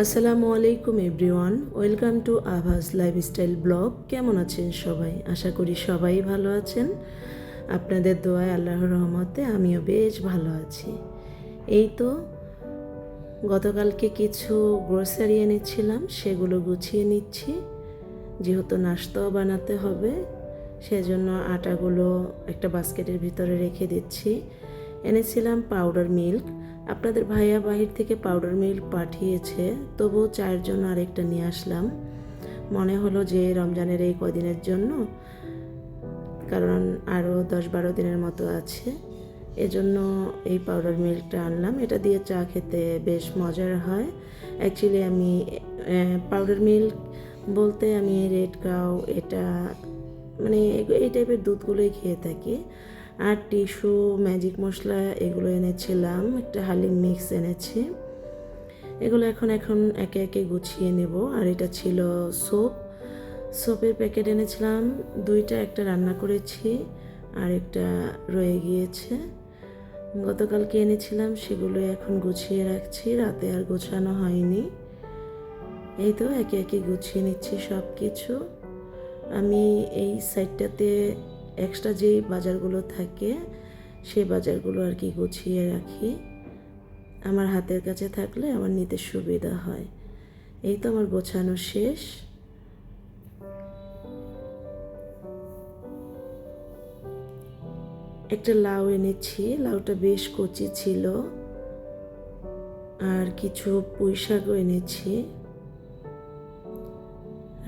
আসসালামু আলাইকুম everyone, welcome to আভাস লাইফস্টাইল ব্লগ। কেমন আছেন সবাই? আশা করি সবাই ভালো আছেন। আপনাদের দোয়ায় আল্লাহর রহমতে আমিও বেশ ভালো আছি। এই তো গতকালকে কিছু গ্রোসারি এনেছিলাম, সেগুলো গুছিয়ে নিচ্ছি। যেহেতু নাস্তাও বানাতে হবে, সেজন্য আটাগুলো একটা বাস্কেটের ভিতরে রেখে দিচ্ছি। এনেছিলাম পাউডার মিল্ক। আপনাদের ভাইয়া বাহির থেকে পাউডার মিল্ক পাঠিয়েছে, তবুও চায়ের জন্য আরেকটা নিয়ে আসলাম। মনে হলো যে রমজানের এই কদিনের জন্য, কারণ আরও 10-12 দিনের মতো আছে, এজন্য এই পাউডার মিল্কটা আনলাম। এটা দিয়ে চা খেতে বেশ মজার হয়। অ্যাকচুয়ালি আমি পাউডার মিল্ক বলতে আমি রেড কাউ, এটা মানে এই টাইপের দুধগুলোই খেয়ে থাকি। আর টিস্যু, ম্যাজিক মশলা এগুলো এনেছিলাম, একটা হালিম মিক্স এনেছি। এগুলো এখন একে একে গুছিয়ে নেব। আর এটা ছিল সোপের প্যাকেট এনেছিলাম 2টা, একটা রান্না করেছি আর একটা রয়ে গিয়েছে। গতকালকে এনেছিলাম, সেগুলো এখন গুছিয়ে রাখছি, রাতে আর গোছানো হয়নি। এই তো একে একে গুছিয়ে নিচ্ছি সব কিছু। আমি এই সাইডটাতে এক্সট্রা যেই বাজারগুলো থাকে সেই বাজারগুলো আর কি গুছিয়ে রাখি, আমার হাতের কাছে থাকলে আমার নিতে সুবিধা হয়। এই তো আমার গোছানো শেষ। একটা লাউ এনেছি, লাউটা বেশ কচি ছিল। আর কিছু পুঁই শাকও এনেছি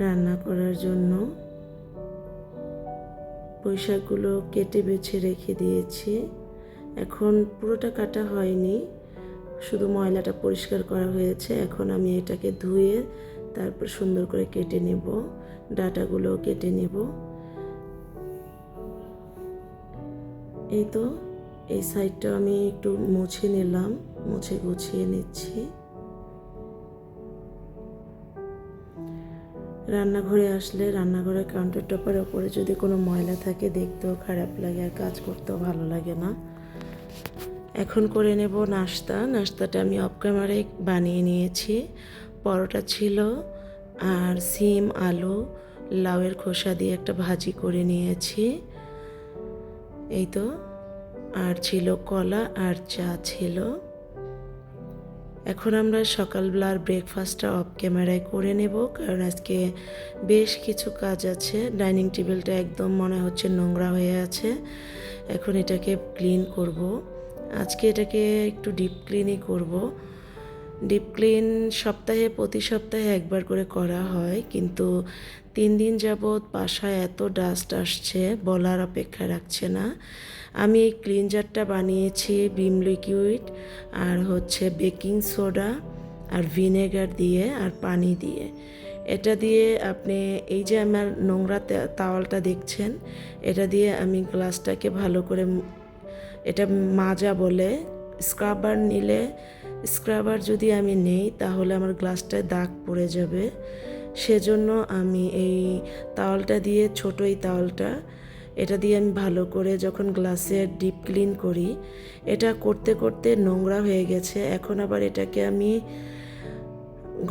রান্না করার জন্য। পুঁই শাকগুলো কেটে বেছে রেখে দিয়েছি। এখন পুরোটা কাটা হয়নি, শুধু ময়লাটা পরিষ্কার করা হয়েছে। এখন আমি এটাকে ধুয়ে তারপর সুন্দর করে কেটে নেব, ডাঁটাগুলো কেটে নেব। এই তো এই সাইডটা আমি একটু মুছে নিলাম, মুছে গুছিয়ে নিচ্ছি। রান্নাঘরে আসলে রান্নাঘরের কাউন্টার টপের ওপরে যদি কোনো ময়লা থাকে দেখতেও খারাপ লাগে, আর কাজ করতেও ভালো লাগে না। এখন করে নেব নাস্তাটা আমি অফ ক্যামেরায় বানিয়ে নিয়েছি। পরোটা ছিল, আর সিম, আলু, লাউয়ের খোসা দিয়ে একটা ভাজি করে নিয়েছি। এই তো, আর ছিল কলা আর চা ছিল। এখন আমরা সকালবেলার ব্রেকফাস্টটা অফ ক্যামেরায় করে নেব, কারণ আজকে বেশ কিছু কাজ আছে। ডাইনিং টেবিলটা একদম মনে হচ্ছে নোংরা হয়ে আছে, এখন এটাকে ক্লিন করব। আজকে এটাকে একটু ডিপ ক্লিনই করব। ডিপ ক্লিন প্রতি সপ্তাহে একবার করে করা হয়, কিন্তু 3 দিন যাবৎ বাসায় এত ডাস্ট আসছে, বলার অপেক্ষা রাখছে না। আমি এই ক্লিনজারটা বানিয়েছি ভিম লিকুইড আর বেকিং সোডা আর ভিনেগার দিয়ে আর পানি দিয়ে। এটা দিয়ে আপনি এই যে আমার নোংরা তাওয়ালটা দেখছেন, এটা দিয়ে আমি গ্লাসটাকে ভালো করে, এটা মাজা বলে, স্ক্রাবার যদি আমি নেই তাহলে আমার গ্লাসটায় দাগ পড়ে যাবে। সেজন্য আমি এই তাওয়ালটা দিয়ে, ছোট এই তাওয়ালটা, এটা দিয়ে আমি ভালো করে যখন গ্লাসের ডিপ ক্লিন করি, এটা করতে করতে নোংরা হয়ে গেছে। এখন আবার এটাকে আমি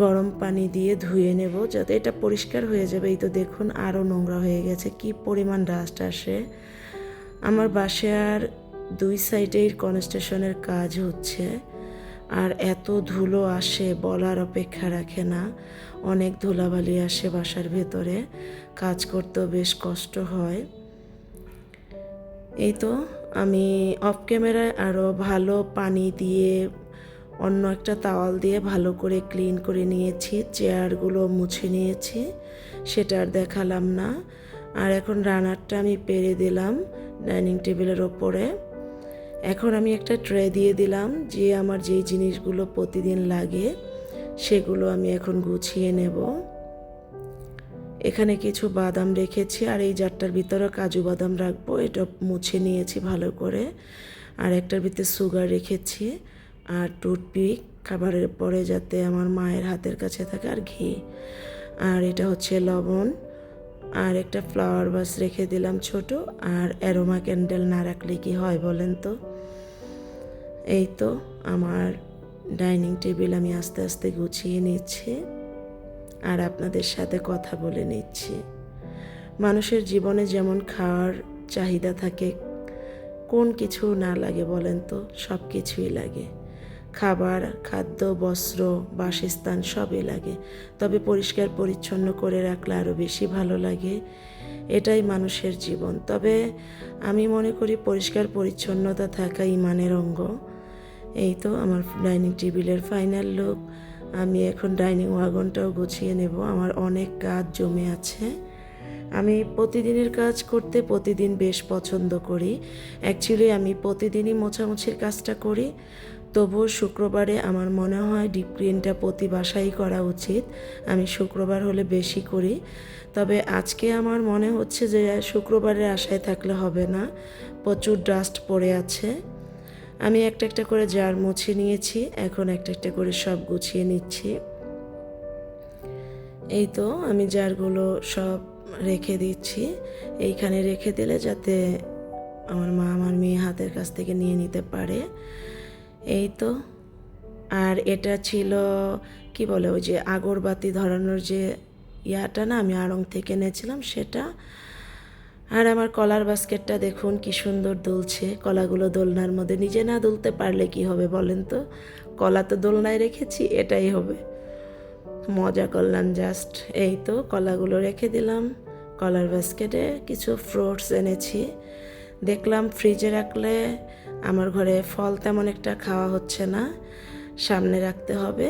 গরম পানি দিয়ে ধুয়ে নেব, যাতে এটা পরিষ্কার হয়ে যাবে। এই তো দেখুন আরও নোংরা হয়ে গেছে, কি পরিমাণ ডাস্ট আসে। আমার বাসার 2 সাইডেই কনস্ট্রাকশনের কাজ হচ্ছে, আর এত ধুলো আসে বলার অপেক্ষা রাখে না। অনেক ধুলাবালি আসে বাসার ভেতরে, কাজ করতেও বেশ কষ্ট হয়। এই তো আমি অফ ক্যামেরায় আরও ভালো পানি দিয়ে, অন্য একটা তাওয়াল দিয়ে ভালো করে ক্লিন করে নিয়েছি, চেয়ারগুলো মুছে নিয়েছি, সেটা আর দেখালাম না। আর এখন রানারটা আমি পেরে দিলাম ডাইনিং টেবিলের ওপরে। এখন আমি একটা ট্রে দিয়ে দিলাম, যে আমার যেই জিনিসগুলো প্রতিদিন লাগে সেগুলো আমি এখন গুছিয়ে নেব। এখানে কিছু বাদাম রেখেছি, আর এই জারটার ভিতরে কাজু বাদাম রাখবো, এটা মুছে নিয়েছি ভালো করে। আর একটার ভিতরে সুগার রেখেছি, আর টুথপিক খাবারের পরে যাতে আমার মায়ের হাতের কাছে থাকে, আর ঘি। আর এটা লবণ। আর একটা ফ্লাওয়ার ভাস রেখে দিলাম ছোট। আর অ্যারোমা ক্যান্ডেল না রাখলে কি হয় বলেন তো। এই তো আমার ডাইনিং টেবিল আমি আস্তে আস্তে গুছিয়ে নিচ্ছি আর আপনাদের সাথে কথা বলে নিচ্ছি। মানুষের জীবনে যেমন খাওয়ার চাহিদা থাকে, কোন কিছু না লাগে বলেন তো? সব কিছুই লাগে। খাবার, খাদ্য, বস্ত্র, বাসস্থান সবই লাগে, তবে পরিষ্কার পরিচ্ছন্ন করে রাখলে আরও বেশি ভালো লাগে। এটাই মানুষের জীবন। তবে আমি মনে করি পরিষ্কার পরিচ্ছন্নতা থাকা ইমানের অঙ্গ। এই তো আমার ডাইনিং টেবিলের ফাইনাল লুক। আমি এখন ডাইনিং ওয়াগনটাও গুছিয়ে নেব, আমার অনেক কাজ জমে আছে। আমি প্রতিদিনের কাজ করতে প্রতিদিন বেশ পছন্দ করি। অ্যাকচুয়ালি আমি প্রতিদিনই মোছামুছির কাজটা করি, তবুও শুক্রবারে আমার মনে হয় ডিপ ক্লিনটা প্রতি বাসায় করা উচিত। আমি শুক্রবার হলে বেশি করি, তবে আজকে আমার মনে হচ্ছে যে শুক্রবারের আশায় থাকলে হবে না, প্রচুর ডাস্ট পড়ে আছে। আমি একটা একটা করে জার মুছে নিয়েছি, এখন একটা একটা করে সব গুছিয়ে নিচ্ছি। এই তো আমি জারগুলো সব রেখে দিচ্ছি, এইখানে রেখে দিলে যাতে আমার মা আমার মেয়ে হাতের কাছ থেকে নিয়ে নিতে পারে। এই তো। আর এটা ছিল কি বলে, ওই যে আগরবাতি ধরানোর যে ইয়াটা না, আমি আড়ং থেকে এনেছিলাম সেটা। আর আমার কলার বাস্কেটটা দেখুন কি সুন্দর দুলছে। কলাগুলো দোলনার মধ্যে, নিজে না দুলতে পারলে কি হবে বলেন তো? কলা তো দোলনায় রেখেছি, এটাই হবে। মজা করলাম জাস্ট। এই তো কলাগুলো রেখে দিলাম কলার বাস্কেটে। কিছু ফ্রুটস এনেছি, দেখলাম ফ্রিজে রাখলে আমার ঘরে ফল তেমন একটা খাওয়া হচ্ছে না, সামনে রাখতে হবে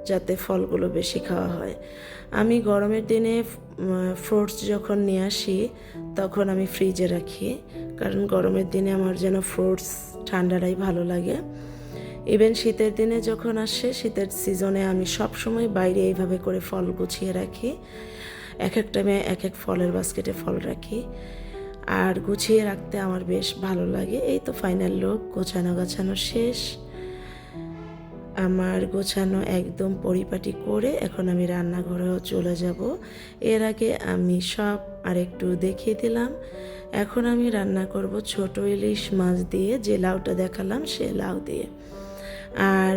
যাতে ফলগুলো বেশি খাওয়া হয়। আমি গরমের দিনে ফ্রুটস যখন নিয়ে আসি তখন আমি ফ্রিজে রাখি, কারণ গরমের দিনে আমার যেন ফ্রুটস ঠান্ডাটাই ভালো লাগে। ইভেন শীতের দিনে যখন আসে, শীতের সিজনে আমি সব সময় বাইরে এইভাবে করে ফল গুছিয়ে রাখি। এক এক টাইমে এক এক ফলের বাস্কেটে ফল রাখি, আর গুছিয়ে রাখতে আমার বেশ ভালো লাগে। এই তো ফাইনাল লুক, গোছানো শেষ। আমার গোছানো একদম পরিপাটি করে এখন আমি রান্নাঘরেও চলে যাব। এর আগে আমি সব আরেকটু দেখিয়ে দিলাম। এখন আমি রান্না করব ছোট ইলিশ মাছ দিয়ে, যে লাউটা দেখালাম সে লাউ দিয়ে। আর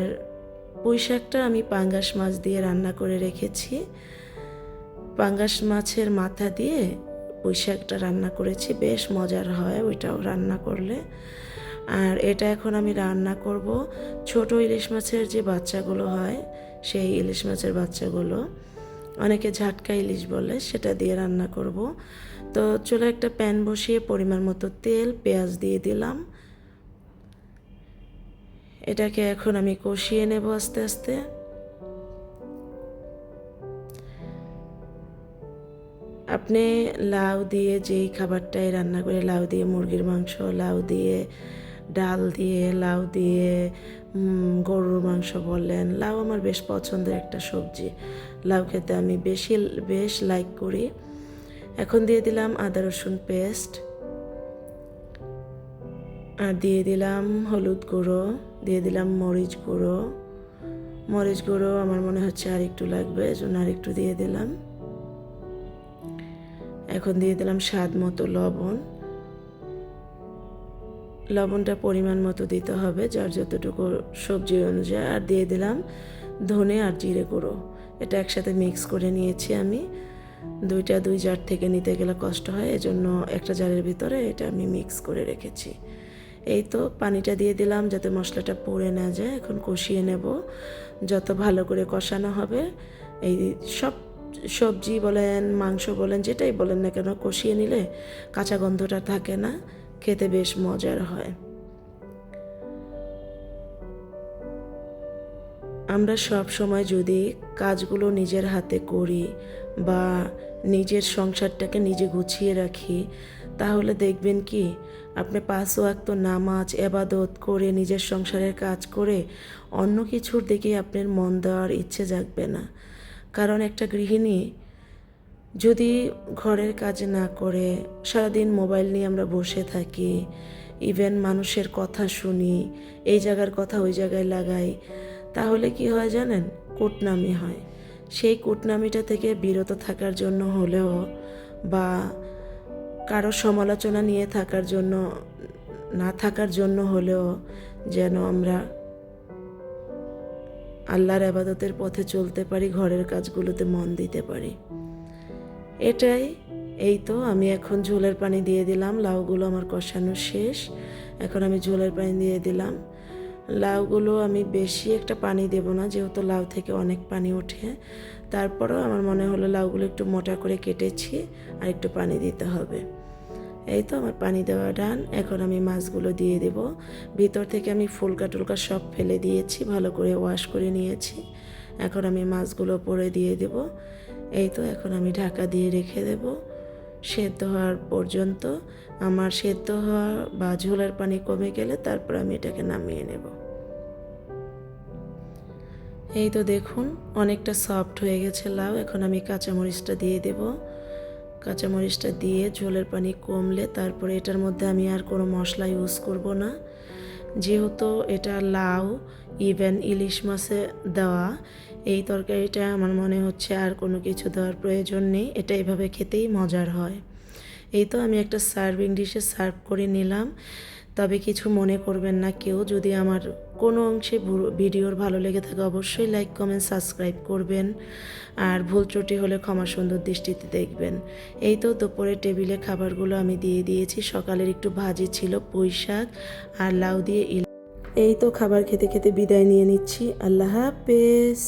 পুঁই শাকটা আমি পাঙ্গাস মাছ দিয়ে রান্না করে রেখেছি। পাঙ্গাস মাছের মাথা দিয়ে পুঁই শাকটা রান্না করেছি, বেশ মজার হয় ওইটাও রান্না করলে। আর এটা এখন আমি রান্না করব ছোট ইলিশ মাছের যে বাচ্চাগুলো হয়, সেই ইলিশ মাছের বাচ্চাগুলো, অনেকে ঝাটকা ইলিশ বলে, সেটা দিয়ে রান্না করব। তো চলো একটা প্যান বসিয়ে পরিমাণ মতো তেল, পেঁয়াজ দিয়ে দিলাম। এটাকে এখন আমি কষিয়ে নেব আস্তে আস্তে। আপনি লাউ দিয়ে যেই খাবারটাই রান্না করে, লাউ দিয়ে মুরগির মাংস, লাউ দিয়ে ডাল দিয়ে, লাউ দিয়ে গরুর মাংস বললেন, লাউ আমার বেশ পছন্দের একটা সবজি। লাউ খেতে আমি বেশ লাইক করি। এখন দিয়ে দিলাম আদা রসুন পেস্ট, আর দিয়ে দিলাম হলুদ গুঁড়ো, দিয়ে দিলাম মরিচ গুঁড়ো আমার মনে হচ্ছে আর একটু লাগবে, এজন্য আর একটু দিয়ে দিলাম। এখন দিয়ে দিলাম স্বাদ মতো লবণ। লবণটা পরিমাণ মতো দিতে হবে, যার যতটুকু সবজি অনুযায়ী। আর দিয়ে দিলাম ধনে আর জিরে গুঁড়ো, এটা একসাথে মিক্স করে নিয়েছি আমি। দুই জার থেকে নিতে গেলে কষ্ট হয়, এজন্য একটা জারের ভিতরে এটা আমি মিক্স করে রেখেছি। এই তো পানিটা দিয়ে দিলাম যাতে মশলাটা পুড়ে না যায়। এখন কষিয়ে নেব, যত ভালো করে কষানো হবে, এই সব সবজি বলেন, মাংস বলেন, যেটাই বলেন না কেন, কষিয়ে নিলে কাঁচা গন্ধটা থাকে না, খেতে বেশ মজার হয়। আমরা সব সময় যদি কাজগুলো নিজের হাতে করি বা নিজের সংসারটাকে নিজে গুছিয়ে রাখি, তাহলে দেখবেন কি আপনি 5 ওয়াক্ত নামাজ এবাদত করে নিজের সংসারের কাজ করে অন্য কিছুর দিকে আপনার মন দেওয়ার ইচ্ছে জাগবে না। কারণ একটা গৃহিণী যদি ঘরের কাজ না করে সারাদিন মোবাইল নিয়ে আমরা বসে থাকি, ইভেন মানুষের কথা শুনি, এই জায়গার কথা ওই জায়গায় লাগাই, তাহলে কি হয় জানেন? কুটনামি হয়। সেই কুটনামিটা থেকে বিরত থাকার জন্য হলেও বা কারো সমালোচনা নিয়ে থাকার জন্য হলেও যেন আমরা আল্লাহর ইবাদতের পথে চলতে পারি, ঘরের কাজগুলোতে মন দিতে পারি। এটাই। এই তো আমি এখন ঝোলের পানি দিয়ে দিলাম। লাউগুলো আমার কষানো শেষ। এখন আমি ঝোলের পানি দিয়ে দিলাম। লাউগুলো আমি বেশি একটা পানি দেব না, যেহেতু লাউ থেকে অনেক পানি ওঠে। তারপরেও আমার মনে হলো লাউগুলো একটু মোটা করে কেটেছি, আর একটু পানি দিতে হবে। এই তো আমার পানি দেওয়া ডান। এখন আমি মাছগুলো দিয়ে দেব। ভিতর থেকে আমি ফুলকা টুলকা সব ফেলে দিয়েছি, ভালো করে ওয়াশ করে নিয়েছি। এখন আমি মাছগুলো পরে দিয়ে দেব। এই তো এখন আমি ঢাকা দিয়ে রেখে দেব সেদ্ধ হওয়ার পর্যন্ত। আমার সেদ্ধ হওয়া বা ঝোলের পানি কমে গেলে তারপর আমি এটাকে নামিয়ে নেব। এই তো দেখুন অনেকটা সফট হয়ে গেছে লাউ। এখন আমি কাঁচামরিচটা দিয়ে দেব। কাঁচামরিচটা দিয়ে ঝোলের পানি কমলে তারপরে এটার মধ্যে আমি আর কোনো মশলা ইউজ করব না, যেহেতু এটা লাউ ইভেন ইলিশ মাছে দেওয়া। এই তরকারিটা আমার মনে হচ্ছে আর কোনো কিছু দেওয়ার প্রয়োজন নেই, এটা এভাবে খেতেই মজার হয়। এই তো আমি একটা সার্ভিং ডিশে সার্ভ করে নিলাম। তবে কিছু মনে করবেন না কেউ, যদি আমার কোনো অংশে ভিডিওর ভালো লেগে থাকে অবশ্যই লাইক কমেন্ট সাবস্ক্রাইব করবেন, আর ভুল ত্রুটি হলে ক্ষমা সুন্দর দৃষ্টিতে দেখবেন। এই তো দুপুরে টেবিলে খাবারগুলো আমি দিয়ে দিয়েছি। সকালের একটু ভাজি ছিল, পুঁই শাক আর লাউ দিয়ে। এই তো খাবার খেতে খেতে বিদায় নিয়ে নিচ্ছি। আল্লাহ হাফেজ।